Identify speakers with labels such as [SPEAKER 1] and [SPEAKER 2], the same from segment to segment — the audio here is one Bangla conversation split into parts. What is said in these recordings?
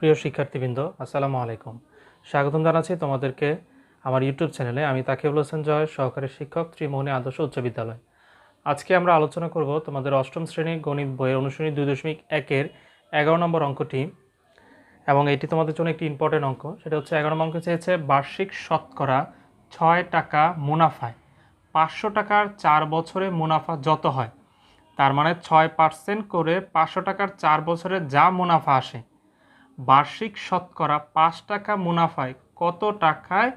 [SPEAKER 1] প্রিয় শিক্ষার্থীবৃন্দ, আসসালামু আলাইকুম। স্বাগতম জানাচ্ছি তোমাদেরকে আমার ইউটিউব চ্যানেলে। আমি তাকিবুল হোসেন জয়, সহকারী শিক্ষক, ত্রিমোহনী আদর্শ উচ্চ বিদ্যালয়। আজকে আমরা আলোচনা করব তোমাদের অষ্টম শ্রেণীর গণিত বইয়ের অনুশীলনী 2.1-এর 11 নম্বর অঙ্কটি, এবং এটি তোমাদের জন্য একটি ইম্পর্টেন্ট অঙ্ক। সেটা হচ্ছে 11 নম্বর অঙ্ক চেয়েছে বার্ষিক শতকরা 6 টাকা মুনাফায় 500 টাকার 4 বছরে মুনাফা যত হয়, তার মানে 6% করে 500 টাকার 4 বছরে যা মুনাফা আসে, বার্ষিক শতকরা 5 টাকা মুনাফায় কত টাকায়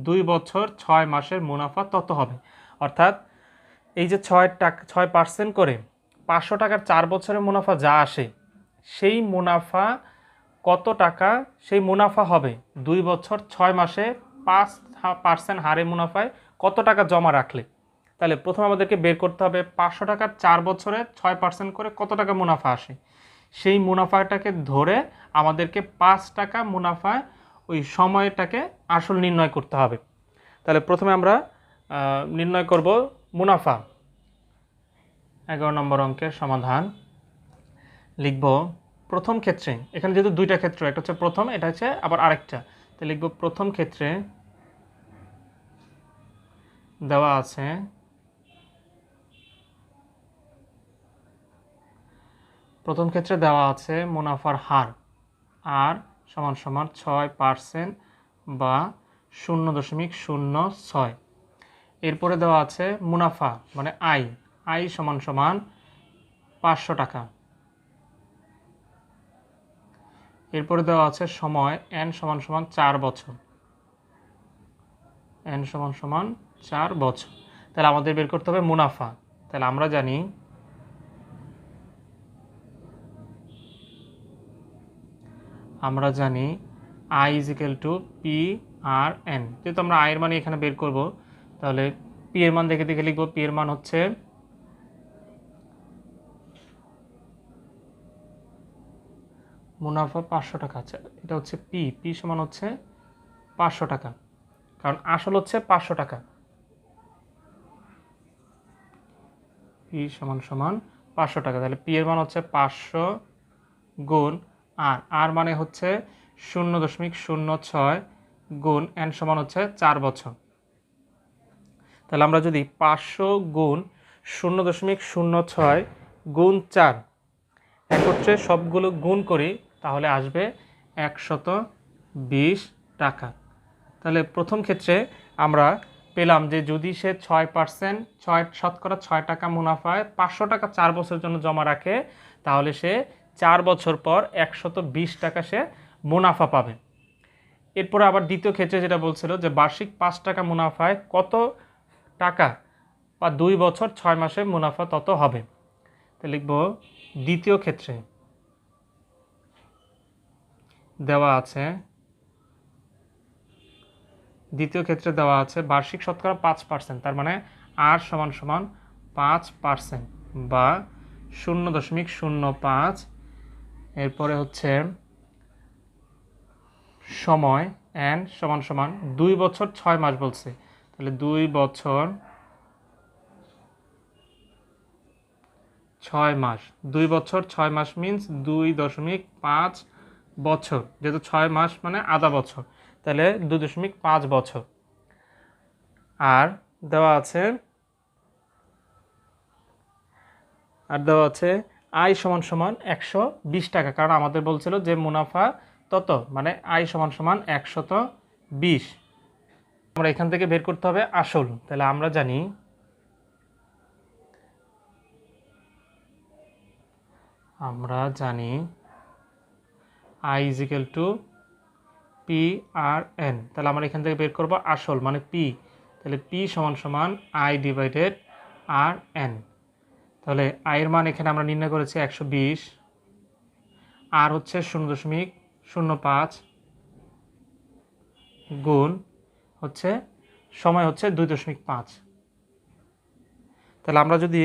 [SPEAKER 1] 2 বছর 6 মাসের মুনাফা তত হবে। অর্থাৎ এই যে 6% করে 500 টাকার 4 বছরের মুনাফা যা আসে, সেই মুনাফা কত টাকা, সেই মুনাফা হবে 2 বছর 6 মাসে 5% হারে মুনাফায় কত টাকা জমা রাখলে। তাহলে প্রথমে আমাদেরকে বের করতে হবে 500 টাকার 4 বছরে 6% করে কত টাকা মুনাফা আসে। সেই মুনাফাটাকে ধরে আমাদেরকে 5 টাকা মুনাফায় ওই সময়টাকে আসল নির্ণয় করতে হবে। তাহলে প্রথমে আমরা নির্ণয় করব মুনাফা। 11 নম্বর অঙ্কের সমাধান লিখব প্রথম ক্ষেত্রে। এখানে যেহেতু দুইটা ক্ষেত্র, একটা হচ্ছে প্রথম, এটা হচ্ছে আবার আরেকটা। তো লিখব প্রথম ক্ষেত্রে দেওয়া আছে মুনাফার হার আর সমান সমান 6% বা 0.06। এরপরে দেওয়া আছে মুনাফা মানে আই সমান সমান 500 টাকা। এরপরে দেওয়া আছে সময় n সমান সমান 4 বছর। n সমান সমান 4 বছর। তাহলে আমাদের বের করতে হবে মুনাফা। তাহলে আমরা জানি I = P/N। যেহেতু আমরা আয়ের মান এখানে বের করব, তাহলে P এর মান দেখে দেখে লিখব। P এর মান হচ্ছে মুনাফা 500 টাকা। আচ্ছা, এটা হচ্ছে P সমান হচ্ছে 500 টাকা, কারণ আসল হচ্ছে 500 টাকা। P সমান সমান 500 টাকা। তাহলে P এর মান হচ্ছে 500 গুণ আর মানে হচ্ছে 0.06 গুণ n সমান হচ্ছে 4 বছর। তাহলে আমরা যদি 500 গুণ 0.06 গুণ 4 একত্রে সবগুলো গুণ করি, তাহলে আসবে 120 টাকা। তাহলে প্রথম ক্ষেত্রে আমরা পেলাম যে যদি সে 6% 6 টাকা মুনাফায় 500 টাকা 4 বছরের জন্য জমা রাখে, তাহলে সে 4 বছর পর 120 টাকা সে মুনাফা পাবে। এরপরে আবার দ্বিতীয় ক্ষেত্রে যেটা বলছিল যে বার্ষিক 5 টাকা মুনাফায় কত টাকা বা 2 বছর 6 মাসে মুনাফা তত হবে। তো লিখব দ্বিতীয় ক্ষেত্রে দেওয়া আছে বার্ষিক শতকরা 5%, তার মানে আর সমান সমান 5% বা 0.05। এরপরে হচ্ছে সময় n সমান সমান 2 বছর 6 মাস বলছে, তাহলে 2 বছর 6 মাস। 2 বছর 6 মাস মিন্স 2.5 বছর, যেহেতু 6 মাস মানে আধা বছর, তাহলে 2.5 বছর। আর দেওয়া আছে আই সমান সমান 120 টাকা, কারণ আমাদের বলছিল যে মুনাফা তত, মানে আই সমান সমান 120। আমরা এখান থেকে বের করতে হবে আসল। তাহলে আমরা জানি I = P/N। তাহলে আমরা এখান থেকে বের করব আসল মানে P। তাহলে P সমান সমান I/RN। তাহলে আয়ের মান এখানে আমরা নির্ণয় করেছি 120, আর হচ্ছে 0.05 গুণ হচ্ছে সময় হচ্ছে 2.5। তাহলে আমরা যদি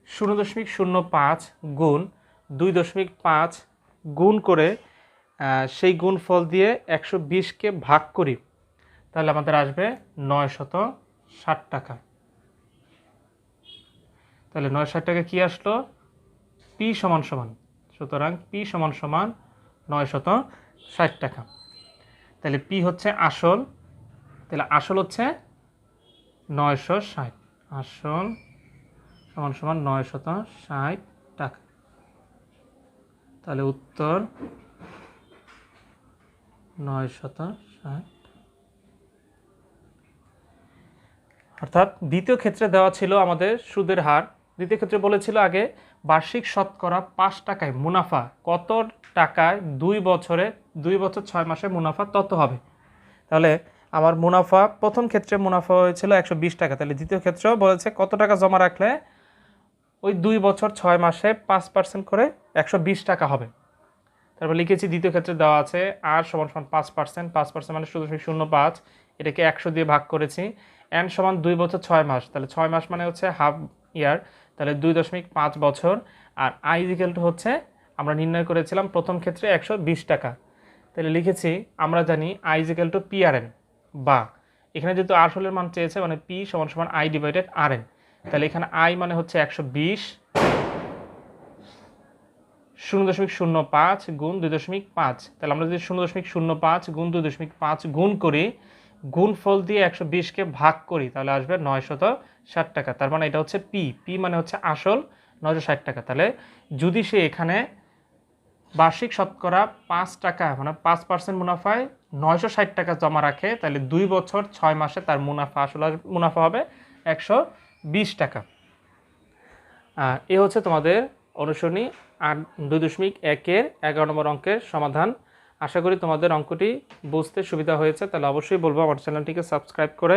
[SPEAKER 1] 0.05 গুণ 2.5 গুণ করে সেই গুণফল দিয়ে 120কে ভাগ করি, তাহলে আমাদের আসবে 960 টাকা। তাহলে 960 টাকা কি আসলো? P সমান সমান, সুতরাং P সমান সমান 960 টাকা। তাহলে পি হচ্ছে আসল, তাহলে আসল হচ্ছে 960, আসল সমান সমান 960 টাকা। তাহলে উত্তর 960। অর্থাৎ দ্বিতীয় ক্ষেত্রে দেওয়া ছিল আমাদের সুদের হার। দ্বিতীয় ক্ষেত্রে বলেছিল আগে বার্ষিক শতকরা 5 টাকায় মুনাফা কত টাকায় 2 বছর 6 মাসে মুনাফা তত হবে। তাহলে আমার মুনাফা প্রথম ক্ষেত্রে মুনাফা হয়েছিল 120 টাকা, তাহলে দ্বিতীয় ক্ষেত্রেও বলেছে কত টাকা জমা রাখলে ওই 2 বছর 6 মাসে 5% করে 120 টাকা হবে। তারপর লিখেছি দ্বিতীয় ক্ষেত্রে দেওয়া আছে আর সমান সমান 5%, 5% মানে 0.05, এটাকে 100 দিয়ে ভাগ করেছি। এন সমান 2 বছর 6 মাস, তাহলে 6 মাস মানে হচ্ছে হাফ ইয়ার, তাহলে 2.5 বছর। আর আই ইকুয়াল টু হচ্ছে আমরা নির্ণয় করেছিলাম প্রথম ক্ষেত্রে 120 টাকা, তাহলে লিখেছি আমরা জানি I equal to P R N, বা এখানে যেহেতু আসলের মান চেয়েছে মানে পি সমান সমান আই ডিভাইডেড আর এন, তাহলে এখানে আই মানে হচ্ছে 120, 0.05 গুণ 2.5, তাহলে আমরা যদি 0.05 গুণ 2.5 গুণ করি, গুণফল দিয়ে 120কে ভাগ করি, তাহলে আসবে 960 টাকা। তার মানে এটা হচ্ছে পি, পি মানে হচ্ছে আসল 960 টাকা। তাহলে যদি সে এখানে বার্ষিক শতকরা 5 টাকা মানে 5% মুনাফায় 960 টাকা জমা রাখে, তাহলে 2 বছর 6 মাসে তার মুনাফা আসলে মুনাফা হবে 120 টাকা। এ হচ্ছে তোমাদের অনুসরণী 2.1-এর 11 নম্বর অঙ্কের সমাধান। আশা করি তোমাদের অঙ্কটি বুঝতে সুবিধা হয়েছে। তাহলে অবশ্যই বলবো আমার চ্যানেলটিকে সাবস্ক্রাইব করে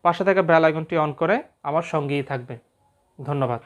[SPEAKER 1] পাশে থাকা বেল আইকনটি অন করে আমার সঙ্গেই থাকবে। ধন্যবাদ।